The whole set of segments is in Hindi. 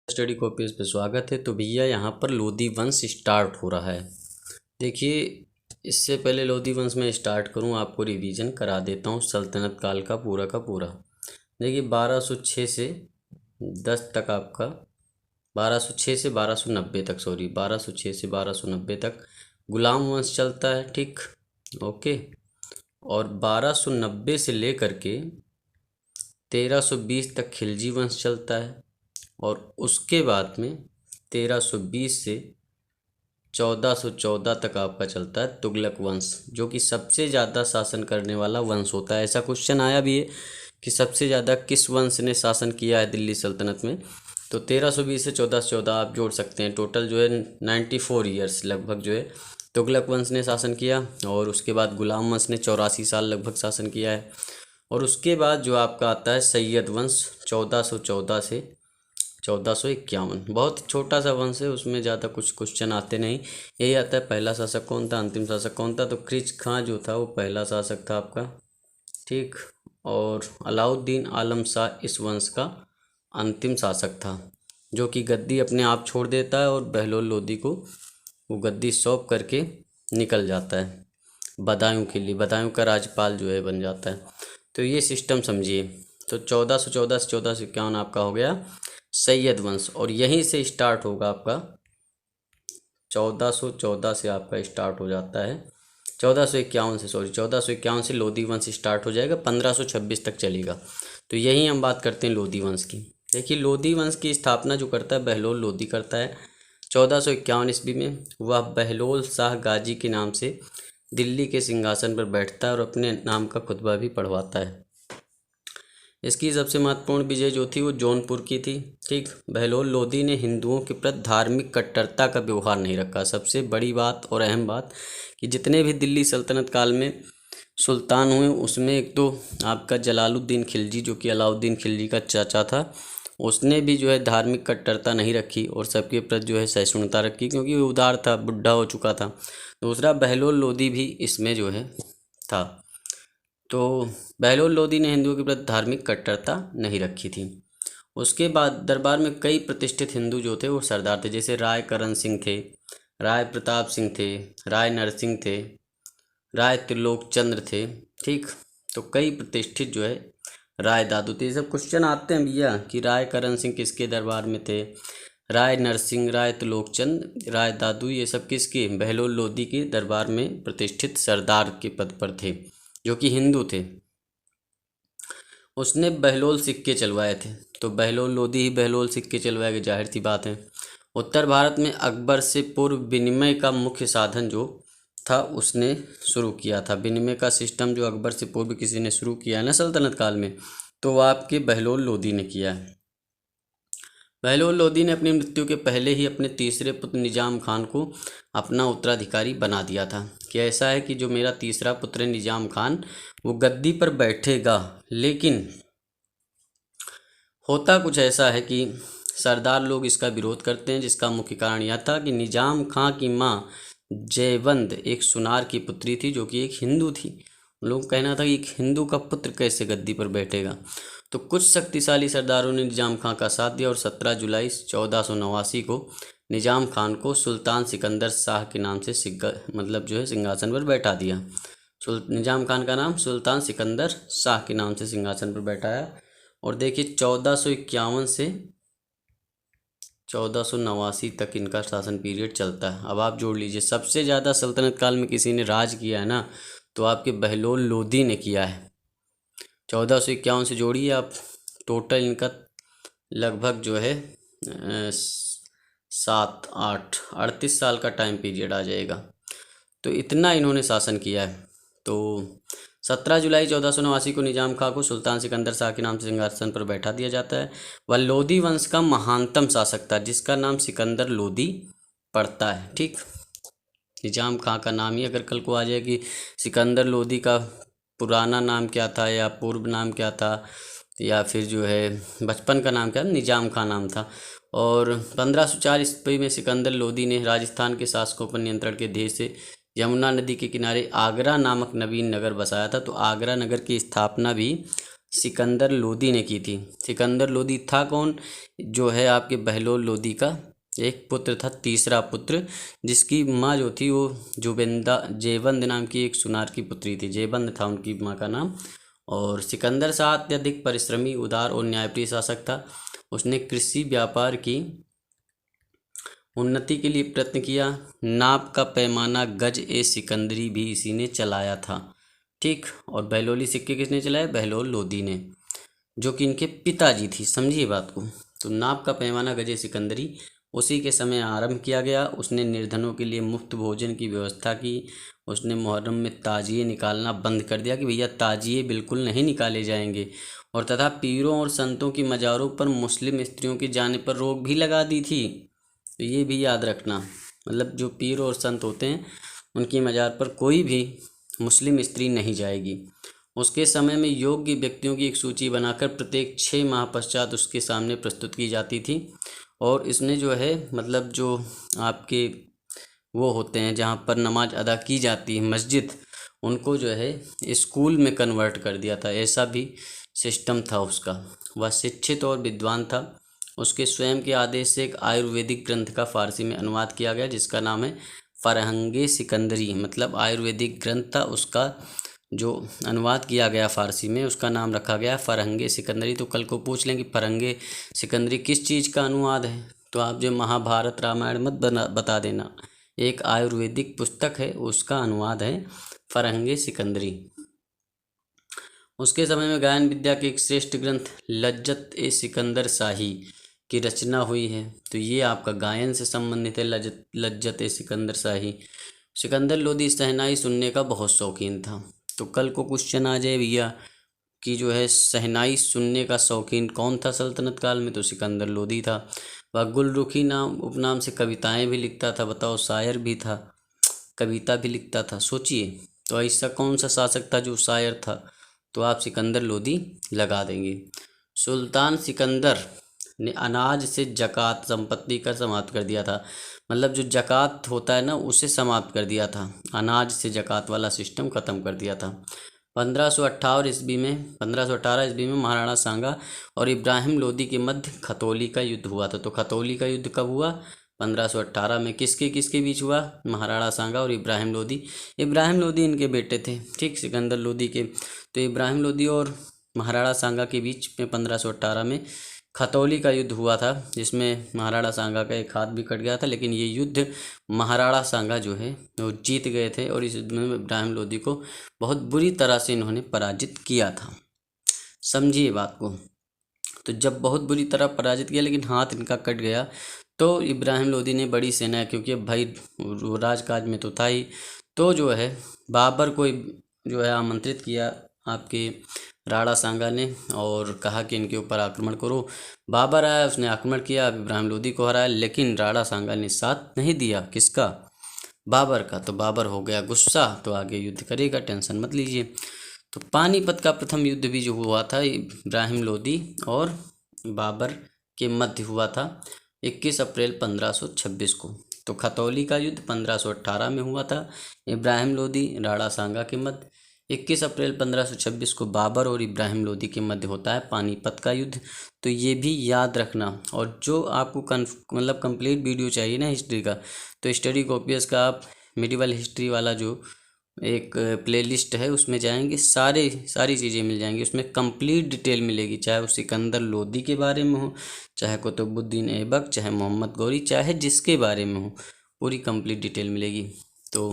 स्टडी कॉपीज पे स्वागत है। तो भैया यहाँ पर लोधी वंश स्टार्ट हो रहा है। देखिए, इससे पहले लोधी वंश में स्टार्ट करूँ आपको रिवीजन करा देता हूँ सल्तनत काल का पूरा। देखिए 1206 से 10 तक आपका 1206 से 1290 तक 1206 से 1290 तक गुलाम वंश चलता है, ठीक, ओके। और 1290 से लेकर के 1320 तक खिलजी वंश चलता है। और उसके बाद में 1320 से 1414 तक आपका चलता है तुगलक वंश, जो कि सबसे ज़्यादा शासन करने वाला वंश होता है। ऐसा क्वेश्चन आया भी है कि सबसे ज़्यादा किस वंश ने शासन किया है दिल्ली सल्तनत में। तो 1320 से 1414 आप जोड़ सकते हैं। टोटल जो है 94 ईयर्स लगभग जो है तुगलक वंश ने शासन किया। और उसके बाद गुलाम वंश ने 84 साल लगभग शासन किया है। और उसके बाद जो आपका आता है सैयद वंश 1414 से 1451। बहुत छोटा सा वंश है, उसमें ज़्यादा कुछ क्वेश्चन आते नहीं। यही आता है पहला शासक कौन था, अंतिम शासक कौन था। तो क्रिच खां जो था वो पहला शासक था आपका, ठीक। और अलाउद्दीन आलम शाह इस वंश का अंतिम शासक था, जो कि गद्दी अपने आप छोड़ देता है और बहलोल लोधी को वो गद्दी सौंप करके निकल जाता है बदायूं के लिए। बदायूं का राज्यपाल जो है बन जाता है। तो ये सिस्टम समझिए। तो 1414 से 1451 आपका हो गया सैयद वंश। और यहीं से स्टार्ट होगा आपका 1414 से आपका स्टार्ट हो जाता है 1451 से लोधी वंश स्टार्ट हो जाएगा, 1526 तक चलेगा। तो यही हम बात करते हैं लोधी वंश की। देखिए, लोधी वंश की स्थापना जो करता है बहलोल लोधी करता है 1451 ईस्वी में। वह बहलोल शाह गाजी के नाम से दिल्ली के सिंहासन पर बैठता है और अपने नाम का खुतबा भी पढ़वाता है। इसकी सबसे महत्वपूर्ण विजय जो थी वो जौनपुर की थी, ठीक। बहलोल लोधी ने हिंदुओं के प्रति धार्मिक कट्टरता का व्यवहार नहीं रखा। सबसे बड़ी बात और अहम बात कि जितने भी दिल्ली सल्तनत काल में सुल्तान हुए उसमें एक तो आपका जलालुद्दीन खिलजी, जो कि अलाउद्दीन खिलजी का चाचा था, उसने भी जो है धार्मिक कट्टरता नहीं रखी और सबके प्रति जो है सहिष्णुता रखी, क्योंकि वो उदार था, बुढ़ा हो चुका था। दूसरा, बहलोल लोधी भी इसमें जो है था। तो बहलोल लोधी ने हिंदुओं के प्रति धार्मिक कट्टरता नहीं रखी थी। उसके बाद दरबार में कई प्रतिष्ठित हिंदू जो थे वो सरदार थे, जैसे राय करण सिंह थे, राय प्रताप सिंह थे, राय नरसिंह थे, राय त्रिलोक चंद्र थे, ठीक। तो कई प्रतिष्ठित जो है राय दादू थे। ये सब क्वेश्चन आते हैं भैया कि राय करण सिंह किसके दरबार में थे, राय नरसिंह, राय त्रिलोक चंद्र, राय दादू, ये सब किसके, बहलोल लोधी के दरबार में प्रतिष्ठित सरदार के पद पर थे, जो कि हिंदू थे। उसने बहलोल सिक्के चलवाए थे। तो बहलोल लोधी ही बहलोल सिक्के चलवाए, जाहिर सी बात है। उत्तर भारत में अकबर से पूर्व विनिमय का मुख्य साधन जो था उसने शुरू किया था। विनिमय का सिस्टम जो अकबर से पूर्व किसी ने शुरू किया है ना सल्तनत काल में, तो वह आपके बहलोल लोधी ने किया है। बहलोल लोधी ने अपनी मृत्यु के पहले ही अपने तीसरे पुत्र निजाम खान को अपना उत्तराधिकारी बना दिया था। कि ऐसा है कि जो मेरा तीसरा पुत्र है निजाम खान, वो गद्दी पर बैठेगा। लेकिन होता कुछ ऐसा है कि सरदार लोग इसका विरोध करते हैं, जिसका मुख्य कारण यह था कि निजाम खां की माँ जयवंद एक सुनार की पुत्री थी, जो कि एक हिंदू थी। उन लोगों का कहना था कि एक हिंदू का पुत्र कैसे गद्दी पर बैठेगा। तो कुछ शक्तिशाली सरदारों ने निजाम खां का साथ दिया और 17 जुलाई 1489 को निजाम खान को सुल्तान सिकंदर शाह के नाम से मतलब जो है सिंहासन पर बैठा दिया। निजाम खान का नाम सुल्तान सिकंदर शाह के नाम से सिंहासन पर बैठाया। और देखिए 1451 से 1489 तक इनका शासन पीरियड चलता है। अब आप जोड़ लीजिए, सबसे ज़्यादा सल्तनत काल में किसी ने राज किया है ना, तो आपके बहलोल लोधी ने किया है। 1451 से जोड़िए आप, टोटल इनका लगभग जो है 38 साल का टाइम पीरियड आ जाएगा। तो इतना इन्होंने शासन किया है। तो 17 जुलाई 1489 को निजाम खां को सुल्तान सिकंदर शाह के नाम से सिंहासन पर बैठा दिया जाता है। वह लोधी वंश का महानतम शासक था, जिसका नाम सिकंदर लोधी पड़ता है, ठीक। निजाम खां का नाम ही अगर कल को आ जाए कि सिकंदर लोधी का पुराना नाम क्या था या पूर्व नाम क्या था, या फिर जो है बचपन का नाम क्या था, निजाम खां नाम था। और 1504 ईस्वी में सिकंदर लोधी ने राजस्थान के शासकों पर नियंत्रण के ध्येय से यमुना नदी के किनारे आगरा नामक नवीन नगर बसाया था। तो आगरा नगर की स्थापना भी सिकंदर लोदी ने की थी। सिकंदर लोदी था कौन? जो है आपके बहलोल लोदी का एक पुत्र था, तीसरा पुत्र, जिसकी माँ जो थी वो जेबंद नाम की एक सुनार की पुत्री थी। जेबंद था उनकी माँ का नाम। और सिकंदर शाह अत्यधिक परिश्रमी, उदार और न्यायप्रिय शासक था। उसने कृषि व्यापार की उन्नति के लिए प्रयत्न किया। नाप का पैमाना गज ए सिकंदरी भी इसी ने चलाया था। ठीक। और बहलोली सिक्के किसने चलाए? बहलोल लोदी ने, जो कि इनके पिताजी थी। समझिए बात को। तो नाप का पैमाना गज ए सिकंदरी उसी के समय आरंभ किया गया। उसने निर्धनों के लिए मुफ्त भोजन की व्यवस्था की। उसने मुहर्रम में ताजिए निकालना बंद कर दिया कि भैया ताजिए बिल्कुल नहीं निकाले जाएंगे। और तथा पीरों और संतों की मज़ारों पर मुस्लिम स्त्रियों के जाने पर रोक भी लगा दी थी। तो ये भी याद रखना, मतलब जो पीर और संत होते हैं उनकी मज़ार पर कोई भी मुस्लिम स्त्री नहीं जाएगी। उसके समय में योग्य व्यक्तियों की एक सूची बनाकर प्रत्येक 6 माह पश्चात उसके सामने प्रस्तुत की जाती थी। और इसने जो है मतलब जो आपके वो होते हैं जहाँ पर नमाज अदा की जाती है मस्जिद, उनको जो है स्कूल में कन्वर्ट कर दिया था। ऐसा भी सिस्टम था उसका। वह शिक्षित और विद्वान था। उसके स्वयं के आदेश से एक आयुर्वेदिक ग्रंथ का फारसी में अनुवाद किया गया जिसका नाम है फरहंगे सिकंदरी। मतलब आयुर्वेदिक ग्रंथ था, उसका जो अनुवाद किया गया फारसी में उसका नाम रखा गया फरहंगे सिकंदरी। तो कल को पूछ लें कि फरहंगे सिकंदरी किस चीज़ का अनुवाद है, तो आप जो महाभारत रामायण मत बता देना। एक आयुर्वेदिक पुस्तक है, उसका अनुवाद है फरहंगे सिकंदरी। उसके समय में गायन विद्या के एक श्रेष्ठ ग्रंथ लज्जत ए सिकंदर शाही की रचना हुई है। तो ये आपका गायन से संबंधित है, लज्जत ए सिकंदर शाही। सिकंदर लोदी शहनाई सुनने का बहुत शौकीन था। तो कल को क्वेश्चन आ जाए भैया कि जो है शहनाई सुनने का शौकीन कौन था सल्तनत काल में, तो सिकंदर लोदी था। वह गुलरुखी नाम उपनाम से कविताएं भी लिखता था। बताओ, शायर भी था, कविता भी लिखता था। सोचिए, तो ऐसा कौन सा शासक था जो शायर था? तो आप सिकंदर लोदी लगा देंगे। सुल्तान सिकंदर ने अनाज से जक़ात संपत्ति कर समाप्त कर दिया था। मतलब जो जक़ात होता है ना, उसे समाप्त कर दिया था। अनाज से जक़ात वाला सिस्टम ख़त्म कर दिया था। 1518 ईस्वी में महाराणा सांगा और इब्राहिम लोदी के मध्य खतौली का युद्ध हुआ था। तो खतौली का युद्ध कब हुआ? 1518 में। किसके किसके बीच हुआ? महाराणा सांगा और इब्राहिम लोदी। इब्राहिम लोदी इनके बेटे थे, ठीक, सिकंदर लोदी के। तो इब्राहिम लोदी और महाराणा सांगा के बीच में 1518 में खतौली का युद्ध हुआ था, जिसमें महाराणा सांगा का एक हाथ भी कट गया था। लेकिन ये युद्ध महाराणा सांगा जो है वो जीत गए थे और इस युद्ध में इब्राहिम लोदी को बहुत बुरी तरह से इन्होंने पराजित किया था। समझिए बात को। तो जब बहुत बुरी तरह पराजित किया लेकिन हाथ इनका कट गया, तो इब्राहिम लोदी ने बड़ी सेना, क्योंकि अब भाई राजकाज में तो था ही, तो जो है बाबर को जो है आमंत्रित किया आपके राणा सांगा ने और कहा कि इनके ऊपर आक्रमण करो। बाबर आया, उसने आक्रमण किया, इब्राहिम लोदी को हराया। लेकिन राणा सांगा ने साथ नहीं दिया। किसका? बाबर का। तो बाबर हो गया गुस्सा, तो आगे युद्ध करेगा, टेंशन मत लीजिए। तो पानीपत का प्रथम युद्ध भी जो हुआ था इब्राहिम लोदी और बाबर के मध्य हुआ था 21 अप्रैल 1526 को। तो खतौली का युद्ध 1518 में हुआ था इब्राहिम लोदी राणा सांगा के मध्य। 21 अप्रैल 1526 को बाबर और इब्राहिम लोदी के मध्य होता है पानीपत का युद्ध। तो ये भी याद रखना। और जो आपको मतलब कंप्लीट वीडियो चाहिए ना हिस्ट्री का, तो स्टडी कॉपीज का आप मिडिवल हिस्ट्री वाला जो एक प्लेलिस्ट है उसमें जाएंगे, सारी चीज़ें मिल जाएंगी। उसमें कंप्लीट डिटेल मिलेगी, चाहे वो सिकंदर लोदी के बारे में हो, चाहे कुतुबुद्दीन ऐबक, चाहे मोहम्मद गौरी, चाहे जिसके बारे में हो, पूरी कंप्लीट डिटेल मिलेगी। तो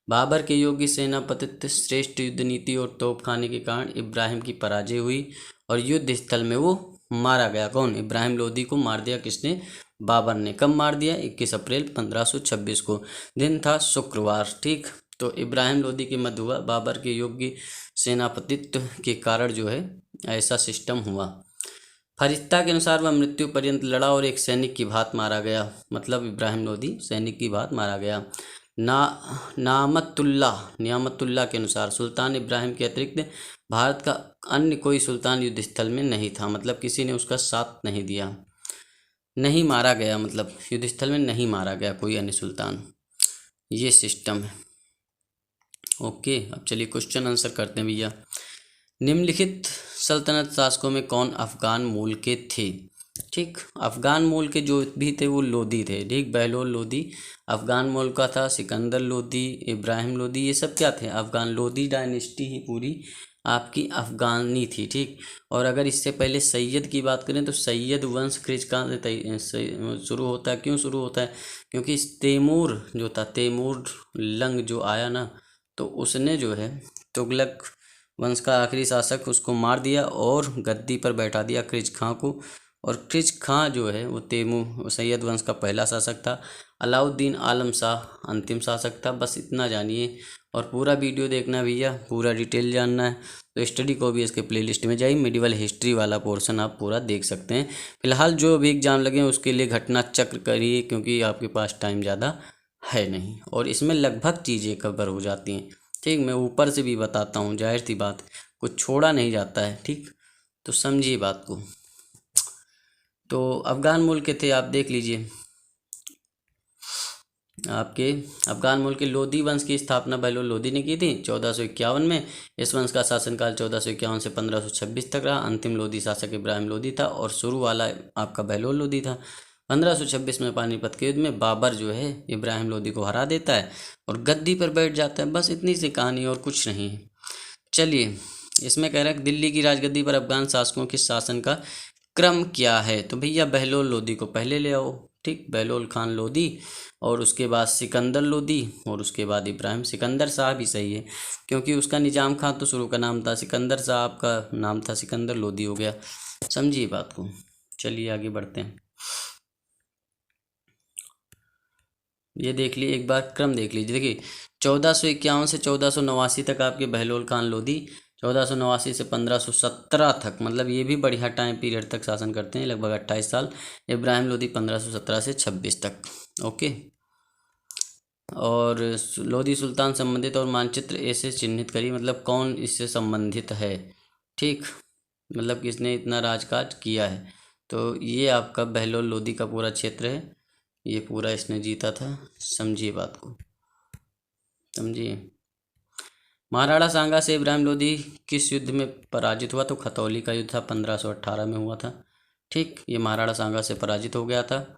बाबर के योग्य सेनापतित्व, श्रेष्ठ युद्ध नीति और तोपखाने के कारण इब्राहिम की पराजय हुई और युद्ध स्थल में वो मारा गया। कौन? इब्राहिम लोदी को मार दिया किसने? बाबर ने। कब मार दिया? 21 अप्रैल 1526 को। दिन था शुक्रवार, ठीक। तो इब्राहिम लोदी के मध्य हुआ। बाबर के योग्य सेनापतित्व के कारण जो है ऐसा सिस्टम हुआ। फरिश्ता के अनुसार वह मृत्यु पर्यंत लड़ा और एक सैनिक की भांति मारा गया। मतलब इब्राहिम लोदी सैनिक की भांति मारा गया। नियामतुल्लाह के अनुसार सुल्तान इब्राहिम के अतिरिक्त भारत का अन्य कोई सुल्तान युद्ध स्थल में नहीं था। मतलब किसी ने उसका साथ नहीं दिया, नहीं मारा गया, मतलब युद्ध स्थल में नहीं मारा गया कोई अन्य सुल्तान। ये सिस्टम है। ओके, अब चलिए क्वेश्चन आंसर करते हैं भैया। निम्नलिखित सल्तनत शासकों में कौन अफ़गान मूल के थे? ठीक, अफ़गान मूल के जो भी थे वो लोदी थे। ठीक, बहलोल लोदी अफ़गान मूल का था। सिकंदर लोदी, इब्राहिम लोदी, ये सब क्या थे? अफ़गान। लोदी डायनेस्टी ही पूरी आपकी अफ़गानी थी। ठीक, और अगर इससे पहले सैयद की बात करें तो सैयद वंश क्रिज कहाँ से शुरू होता है? क्यों शुरू होता है? क्योंकि तैमूर जो था, तैमूर लंग जो आया ना, तो उसने जो है तुगलक वंश का आखिरी शासक उसको मार दिया और गद्दी पर बैठा दिया क्रिज खां को। और क्रिज खां जो है वो तैमूर सैयद वंश का पहला शासक था। अलाउद्दीन आलम शाह अंतिम शासक था। बस इतना जानिए और पूरा वीडियो देखना भैया, पूरा डिटेल जानना है तो स्टडी को भी इसके प्लेलिस्ट में जाइए, मिडिवल हिस्ट्री वाला पोर्शन आप पूरा देख सकते हैं। फिलहाल जो भी एग्जाम लगे उसके लिए घटना चक्र करिए, क्योंकि आपके पास टाइम ज़्यादा है नहीं और इसमें लगभग चीज़ें कवर हो जाती हैं। ठीक, मैं ऊपर से भी बताता हूँ, जाहिर सी बात कुछ छोड़ा नहीं जाता है। ठीक, तो समझिए बात को। तो अफ़गान मूल के थे, आप देख लीजिए। आपके अफ़गान मुल्क के लोदी वंश की स्थापना बहलोल लोदी ने की थी 1451 में। इस वंश का शासनकाल 1451 से 1526 तक रहा। अंतिम लोदी शासक इब्राहिम लोदी था और शुरू वाला आपका बहलोल लोदी था। 1526 में पानीपत के युद्ध में बाबर जो है इब्राहिम लोदी को हरा देता है और गद्दी पर बैठ जाता है। बस इतनी सी कहानी और कुछ नहीं है। चलिए, इसमें कह रहा है दिल्ली की राजगद्दी पर अफ़गान शासकों के शासन का क्रम क्या है? तो भैया बहलोल लोदी को पहले ले आओ। ठीक, बहलोल खान लोदी और उसके बाद सिकंदर लोदी और उसके बाद इब्राहिम। सिकंदर शाह भी सही है क्योंकि उसका निजाम खां तो शुरू का नाम था, सिकंदर शाह आपका नाम था, सिकंदर लोदी हो गया। समझिए बात को। चलिए आगे बढ़ते हैं। ये देख लीजिए, एक बार क्रम देख लीजिए। देखिए 1451 से 1489 तक आपके बहलोल खान लोदी, 1489 से 1517 तक, मतलब ये भी बढ़िया टाइम पीरियड तक शासन करते हैं, लगभग 28 साल। इब्राहिम लोदी 1517 से 26 तक। ओके, और लोदी सुल्तान संबंधित और मानचित्र ऐसे चिन्हित करिए, मतलब कौन इससे संबंधित है। ठीक, मतलब किसने इतना राजकाज किया है। तो ये आपका बहलोल लोदी का पूरा क्षेत्र है, ये पूरा इसने जीता था। समझिए बात को, समझिए। महाराणा सांगा से इब्राहिम लोदी किस युद्ध में पराजित हुआ? तो खतौली का युद्ध था, 1518 में हुआ था। ठीक, ये महाराणा सांगा से पराजित हो गया था,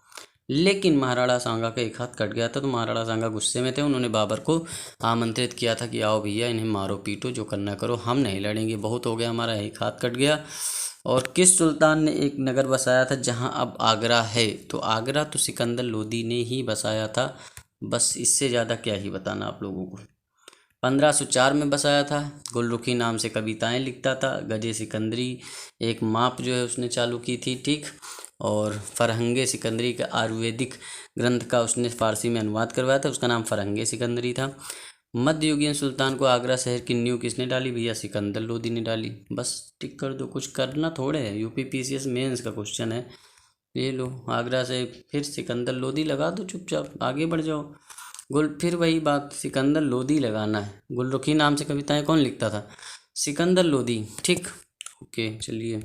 लेकिन महाराणा सांगा का एक हाथ कट गया था। तो महाराणा सांगा गुस्से में थे, उन्होंने बाबर को आमंत्रित किया था कि आओ भैया इन्हें मारो पीटो, जो करना करो, हम नहीं लड़ेंगे, बहुत हो गया, हमारा एक हाथ कट गया। और किस सुल्तान ने एक नगर बसाया था जहां अब आगरा है? तो आगरा तो सिकंदर लोदी ने ही बसाया था। बस इससे ज़्यादा क्या ही बताना आप लोगों को। 1504 में बसाया था। गुलरुखी नाम से कविताएं लिखता था। गजे सिकंदरी एक माप जो है उसने चालू की थी। ठीक, और फरहंगे सिकंदरी का आयुर्वेदिक ग्रंथ का उसने फारसी में अनुवाद करवाया था, उसका नाम फरहंगे सिकंदरी था। मध्ययुगीन सुल्तान को आगरा शहर की नींव किसने डाली? भैया सिकंदर लोदी ने डाली। बस टिक कर दो, कुछ करना थोड़े है, यूपी पीसीएस मेंस का क्वेश्चन है। ये लो, आगरा से फिर सिकंदर लोदी लगा दो, चुपचाप आगे बढ़ जाओ। फिर वही बात, सिकंदर लोदी लगाना है। गुलरुखी नाम से कविताएं कौन लिखता था? सिकंदर लोदी। ठीक, ओके, चलिए।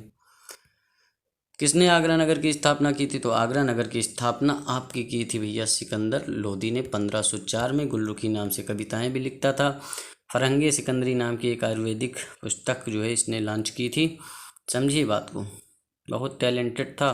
किसने आगरा नगर की स्थापना की थी? तो आगरा नगर की स्थापना आपकी की थी भैया सिकंदर लोदी ने 1504 में। गुलरुखी नाम से कविताएं भी लिखता था। फरहंगे सिकंदरी नाम की एक आयुर्वेदिक पुस्तक जो है इसने लॉन्च की थी। समझिए बात को, बहुत टैलेंटेड था।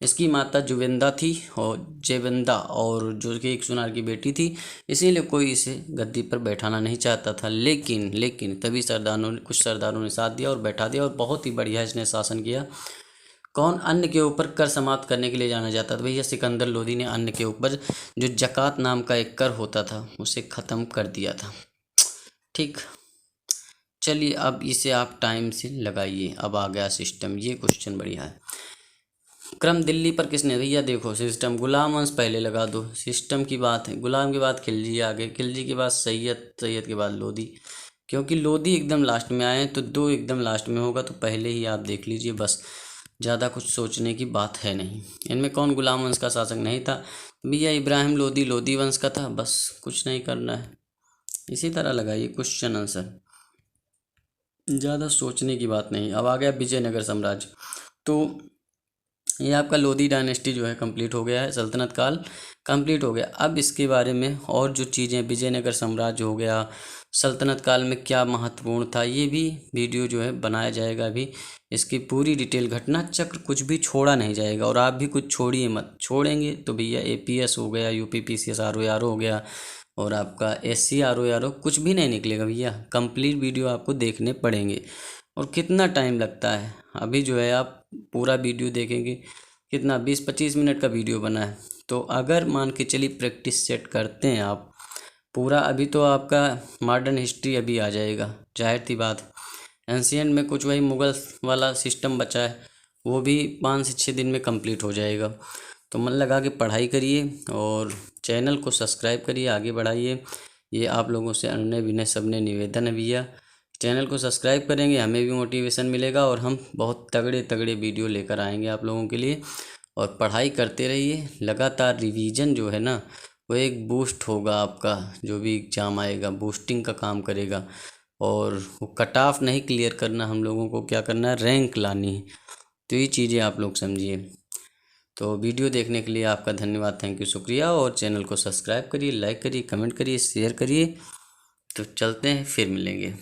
इसकी माता जुवेंदा थी और जेवेंदा, और जो कि एक सुनार की बेटी थी, इसीलिए कोई इसे गद्दी पर बैठाना नहीं चाहता था। लेकिन तभी कुछ सरदारों ने साथ दिया और बैठा दिया और बहुत ही बढ़िया इसने शासन किया। कौन अन्न के ऊपर कर समाप्त करने के लिए जाना जाता था? भैया सिकंदर लोदी ने अन्न के ऊपर जो जकात नाम का एक कर होता था उसे ख़त्म कर दिया था। ठीक, चलिए अब इसे आप टाइम से लगाइए। अब आ गया सिस्टम, ये क्वेश्चन बढ़िया है। क्रम दिल्ली पर किसने? भैया देखो सिस्टम, गुलाम वंश पहले लगा दो, सिस्टम की बात है। गुलाम के बाद खिलजी आगे, खिलजी के बाद सैयद, सैयद के बाद लोदी, क्योंकि लोदी एकदम लास्ट में आए तो दो एकदम लास्ट में होगा, तो पहले ही आप देख लीजिए। बस ज़्यादा कुछ सोचने की बात है नहीं। इनमें कौन गुलाम वंश का शासक नहीं था? भैया इब्राहिम लोदी लोदी वंश का था। बस कुछ नहीं करना है, इसी तरह लगाइए क्वेश्चन आंसर, ज़्यादा सोचने की बात नहीं। अब आ गया विजयनगर साम्राज्य। तो ये आपका लोधी डायनेस्टी जो है कंप्लीट हो गया है, सल्तनत काल कंप्लीट हो गया। अब इसके बारे में और जो चीज़ें, विजयनगर साम्राज्य हो गया, सल्तनत काल में क्या महत्वपूर्ण था, ये भी वीडियो जो है बनाया जाएगा। अभी इसकी पूरी डिटेल, घटना चक्र कुछ भी छोड़ा नहीं जाएगा, और आप भी कुछ छोड़िए मत। छोड़ेंगे तो भैया APS हो गया, UPPCS RO हो गया, और आपका SC RO कुछ भी नहीं निकलेगा भैया। कंप्लीट वीडियो आपको देखने पड़ेंगे। और कितना टाइम लगता है, अभी जो है आप पूरा वीडियो देखेंगे, कितना 20-25 मिनट का वीडियो बना है। तो अगर मान के चलिए प्रैक्टिस सेट करते हैं आप पूरा, अभी तो आपका मॉडर्न हिस्ट्री अभी आ जाएगा, जाहिर सी बात है। एंशियंट में कुछ वही मुगल वाला सिस्टम बचा है, वो भी 5 से 6 दिन में कंप्लीट हो जाएगा। तो मन लगा के पढ़ाई करिए और चैनल को सब्सक्राइब करिए, आगे बढ़ाइए। ये आप लोगों से अन्य विनय सबने निवेदन है भैया। चैनल को सब्सक्राइब करेंगे, हमें भी मोटिवेशन मिलेगा, और हम बहुत तगड़े तगड़े वीडियो लेकर आएंगे आप लोगों के लिए। और पढ़ाई करते रहिए लगातार। रिवीजन जो है ना, वो एक बूस्ट होगा आपका, जो भी एग्ज़ाम आएगा बूस्टिंग का काम करेगा। और वो कट ऑफ नहीं क्लियर करना, हम लोगों को क्या करना है, रैंक लानी है। तो ये चीज़ें आप लोग समझिए। तो वीडियो देखने के लिए आपका धन्यवाद, थैंक यू, शुक्रिया। और चैनल को सब्सक्राइब करिए, लाइक करिए, कमेंट करिए, शेयर करिए। तो चलते हैं, फिर मिलेंगे।